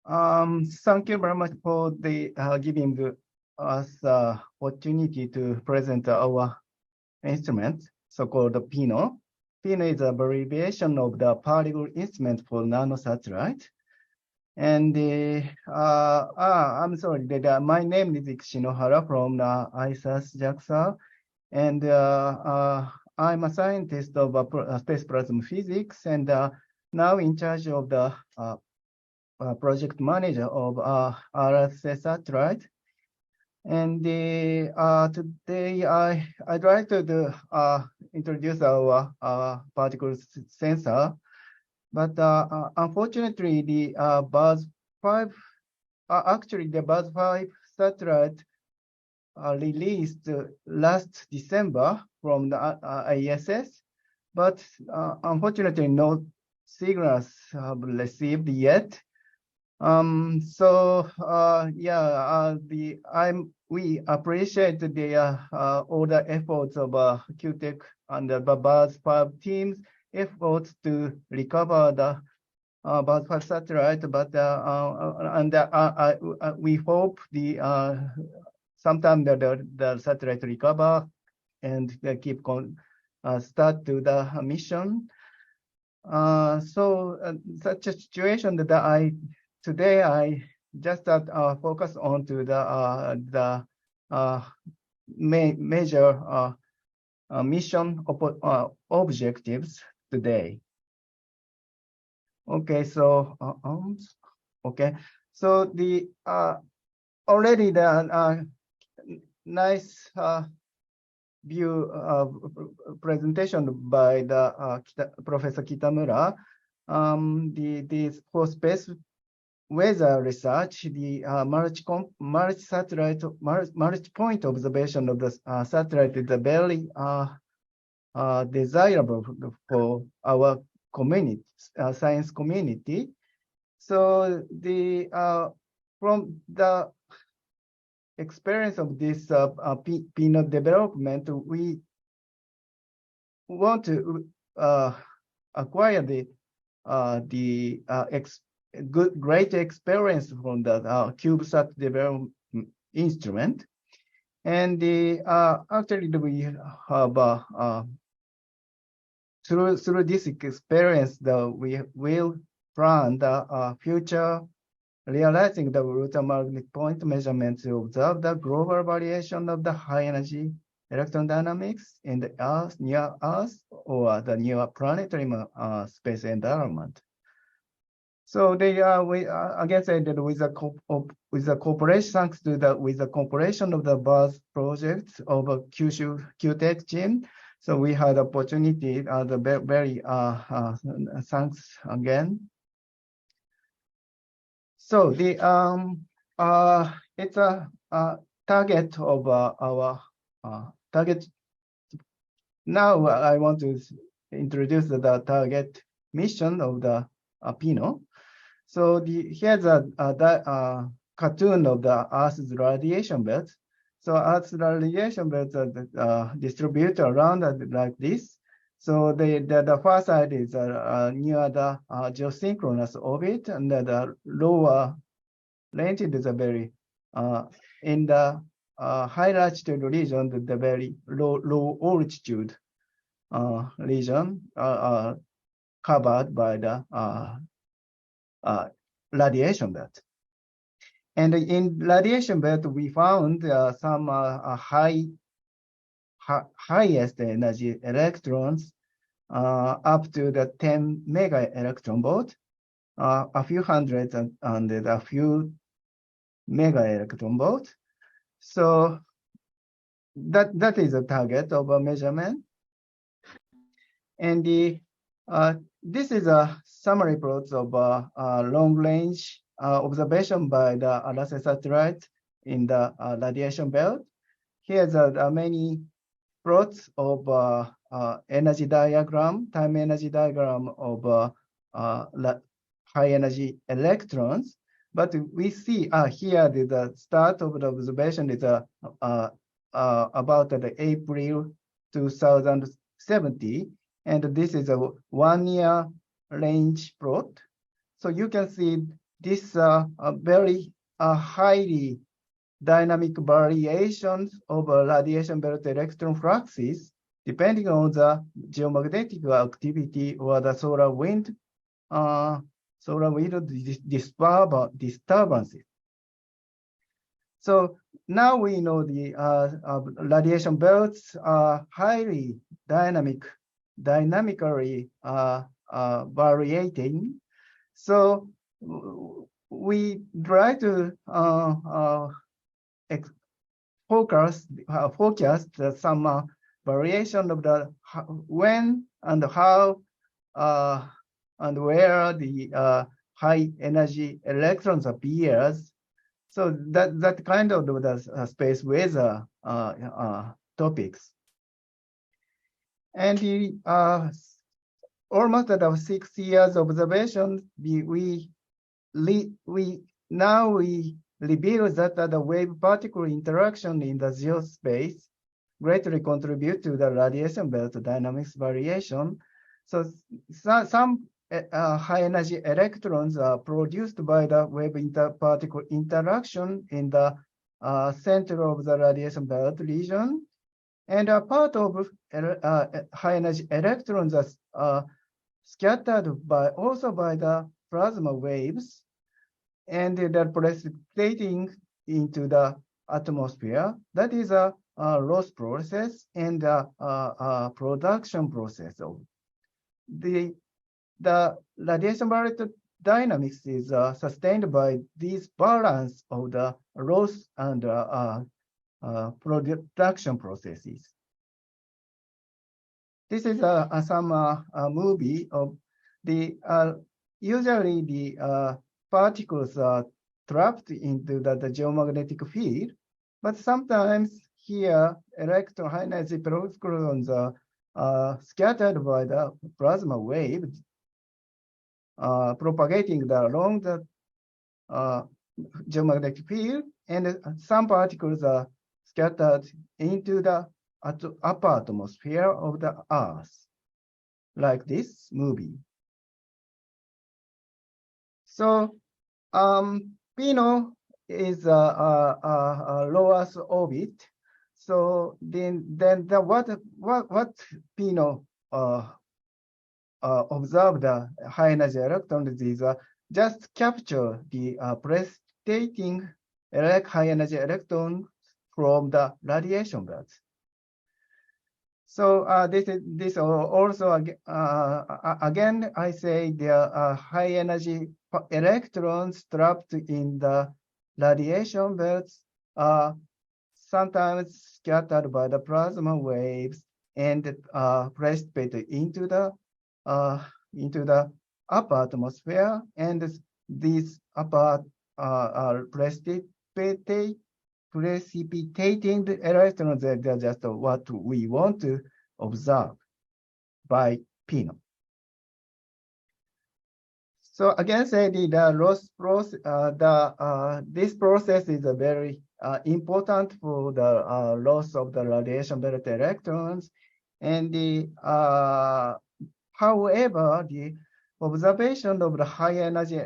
Thank you very much for the giving us opportunity to present our instrument, so-called PINO. PINO is a abbreviation of the particle instrument for nanosatellite. And I'm sorry, my name is Shinohara from the ISAS JAXA, and I'm a scientist of space plasma physics, and now in charge of the project manager of RSS satellite. And today I'd like to introduce our particle sensor, but unfortunately the Birds5, actually the Birds5 satellite released last December from the ISS, but unfortunately no signals have received yet. We appreciate the all the efforts of QTech and the Birds5 teams efforts to recover the Birds5 satellite, but we hope the sometime the satellite recover and they keep start to the mission. Such a situation that today I just focus on to the major mission objectives today. Okay, so so the already the nice view presentation by the Professor Kitamura. The for space weather research, the multi-point observation of the satellite is a very desirable for our community, science community. So the from the experience of this PINO development, we want to acquire the great experience from the CubeSat development instrument, and actually we have through this experience we will plan the future realizing the ultramagnetic point measurements to observe the global variation of the high energy electron dynamics in the Earth, near Earth, or the near planetary space environment. So they again said that with the cooperation, thanks to with the cooperation of the Birds project of QTech team, so we had opportunity. The very thanks again. So the it's a target of our target. Now I want to introduce the target mission of the PINO. So here's a cartoon of the Earth's radiation belts. So Earth's radiation belts are distributed around like this. So the far side is near the geosynchronous orbit, and the lower range is a very in the high latitude region, the very low altitude region covered by the radiation belt. And in radiation belt, we found some highest energy electrons up to the 10 mega electron volt, a few hundreds and a few mega electron volt. So that is a target of a measurement. And this is a summary plot of long range observation by the RSS satellite in the radiation belt. Here's many plots of energy diagram, time energy diagram of high energy electrons. But we see here the start of the observation is about the April 2070, and this is a 1 year range plot. So you can see this very highly dynamic variations of radiation belt electron fluxes, depending on the geomagnetic activity or the solar wind disturbances. So now we know the radiation belts are highly dynamically variating. So we try to forecast some variation of the when and how and where the high energy electrons appears. So that kind of the space weather topics. And the almost about 6 years observation, we reveal that the wave particle interaction in the geospace greatly contribute to the radiation belt dynamics variation. So some high energy electrons are produced by the wave particle interaction in the center of the radiation belt region. And a part of high energy electrons are scattered also by the plasma waves, and they're precipitating into the atmosphere. That is a loss process and a production process. So the radiation belt dynamics is sustained by this balance of the loss and production processes. This is some movie of the usually the particles are trapped into the geomagnetic field, but sometimes here high energy electrons are scattered by the plasma waves, propagating along the geomagnetic field, and some particles are scattered into the upper atmosphere of the Earth, like this movie. So PINO is a low Earth orbit. So then what PINO observed the high energy electrons is just capture the precipitating high energy electrons from the radiation belts. So this also again I say there are high energy electrons trapped in the radiation belts are sometimes scattered by the plasma waves and precipitated into the upper atmosphere, and these upper are precipitating the electrons. They're just what we want to observe by PINO. So again, say the loss process. This process is a very important for the loss of the radiation belt electrons, and however, the observation of the high energy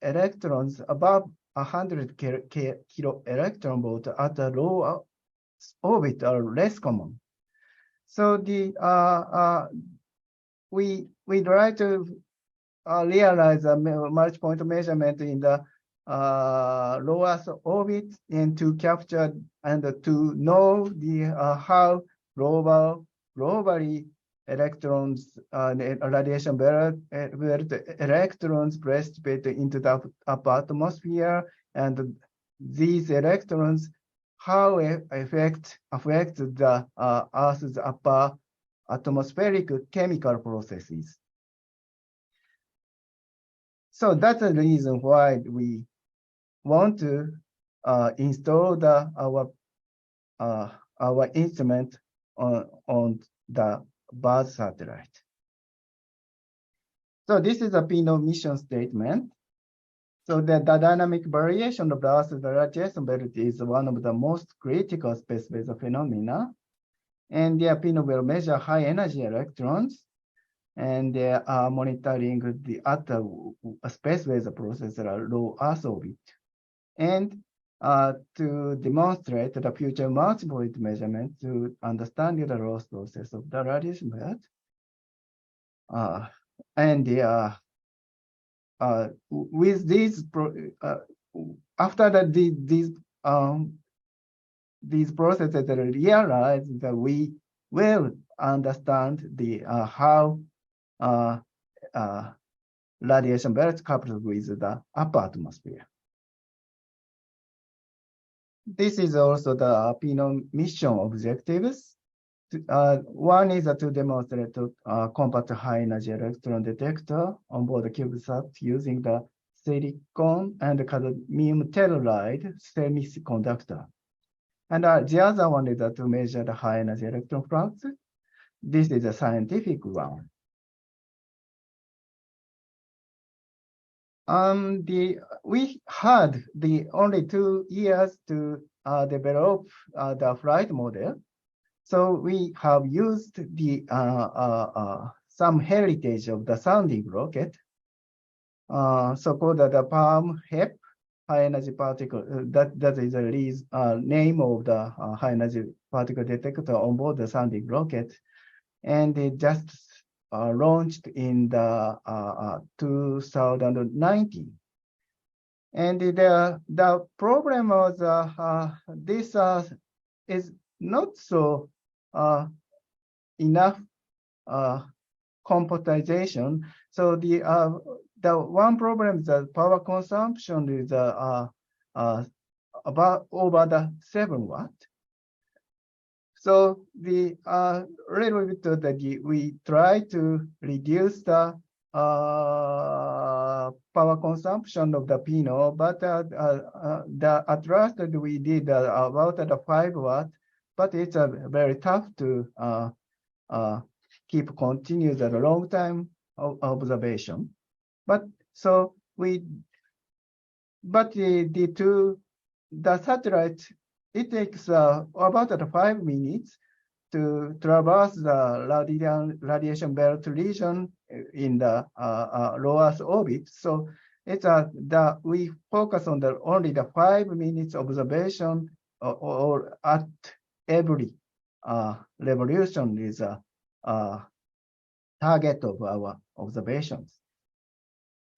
electrons above 100 kilo electron volt at the low orbit are less common. So we try to realize a multi-point measurement in the low Earth orbit and to capture and to know the how globally electrons, radiation belt electrons precipitate into the upper atmosphere, and these electrons how affect the Earth's upper atmospheric chemical processes. So that's the reason why we want to install our instrument on the Birds satellite. So this is a PINO mission statement. So the dynamic variation of the Earth's radiation belt is one of the most critical space-based phenomena. And the PINO will measure high energy electrons. and they are monitoring the at a space weather processor low Earth orbit, and to demonstrate the future Mars void measurement to understand the loss process of the radiation belt. And with these, after that, these processes realize that we will understand the how radiation belts coupled with the upper atmosphere. This is also the PINO mission objectives. One is to demonstrate compact high energy electron detector on board the CubeSat using the silicon and cadmium telluride semiconductor. And the other one is to measure the high energy electron flux. This is a scientific one. We had only 2 years to develop the flight model. So we have used the some heritage of the sounding rocket, so-called the PALM HEP, high energy particle. That is the name of the high energy particle detector on board the sounding rocket, and it just launched in the 2019. And the problem was this is not so enough computization. So the one problem is that power consumption is about over the 7 watt. So the little bit that we try to reduce the power consumption of the PINO, but at last we did about 5 watt, but it's very tough to keep continuous at a long time observation. But so the satellite, it takes about 5 minutes to traverse the radiation belt region in the low Earth orbit. So it's we focus on only the 5 minutes observation or at every revolution is a target of our observations.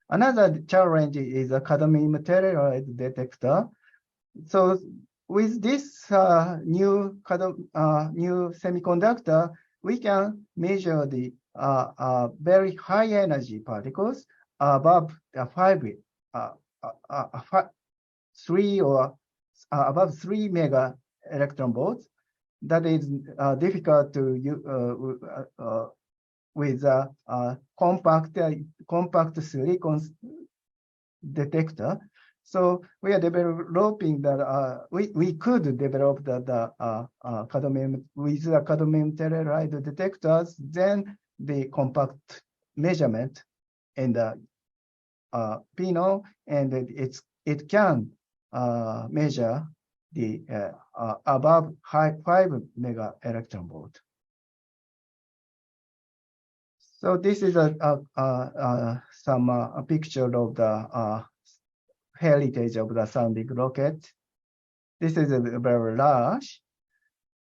Another challenge is a cadmium telluride detector. So with this new semiconductor, we can measure the very high energy particles above 3 mega electron volts. That is difficult to with a compact silicon detector. So we are developing that we could develop the cadmium with the cadmium telluride detectors, then the compact measurement in the PINO, and it can measure the above 5 mega electron volt. So this is some picture of the heritage of the sounding rocket. This is very large,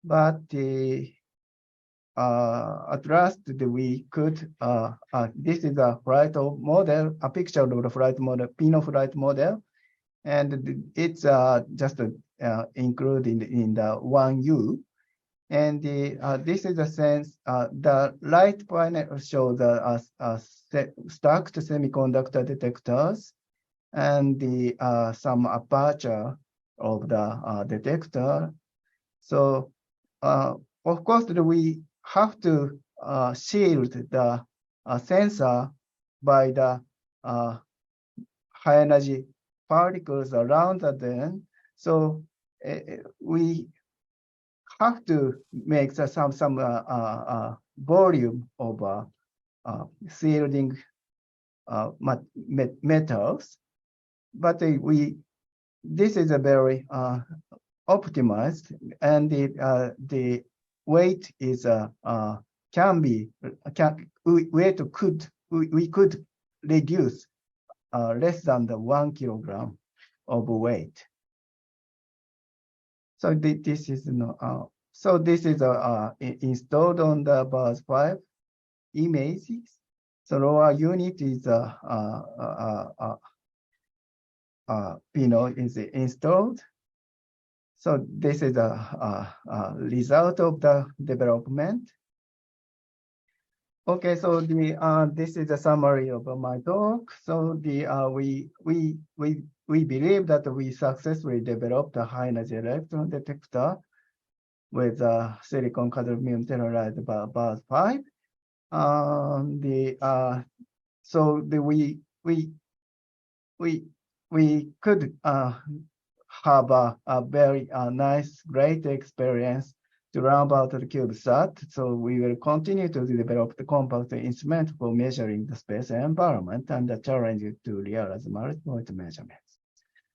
but at last we could. This is a flight model, a picture of the flight model, PINO flight model, and it's just included in the 1U. And this is a sense. The right panel shows the stacked semiconductor detectors and the some aperture of the detector. So of course we have to shield the sensor by the high energy particles around them. So we have to make some volume of shielding metals. But this is a very optimized, and the weight is we could reduce less than the 1 kilogram of weight. So this is installed on the Birds5 images. So lower unit is PINO is installed. So this is a result of the development. Okay, so this is a summary of my talk. So we believe that we successfully developed a high energy electron detector with silicon cadmium telluride Birds5. We could have a very nice, great experience to learn about the CubeSat. So we will continue to develop the compact instrument for measuring the space environment and the challenge to realize multi-point measurements.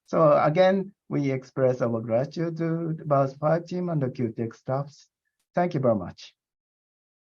So again, we express our gratitude to the Birds5 team and the QTech staffs. Thank you very much.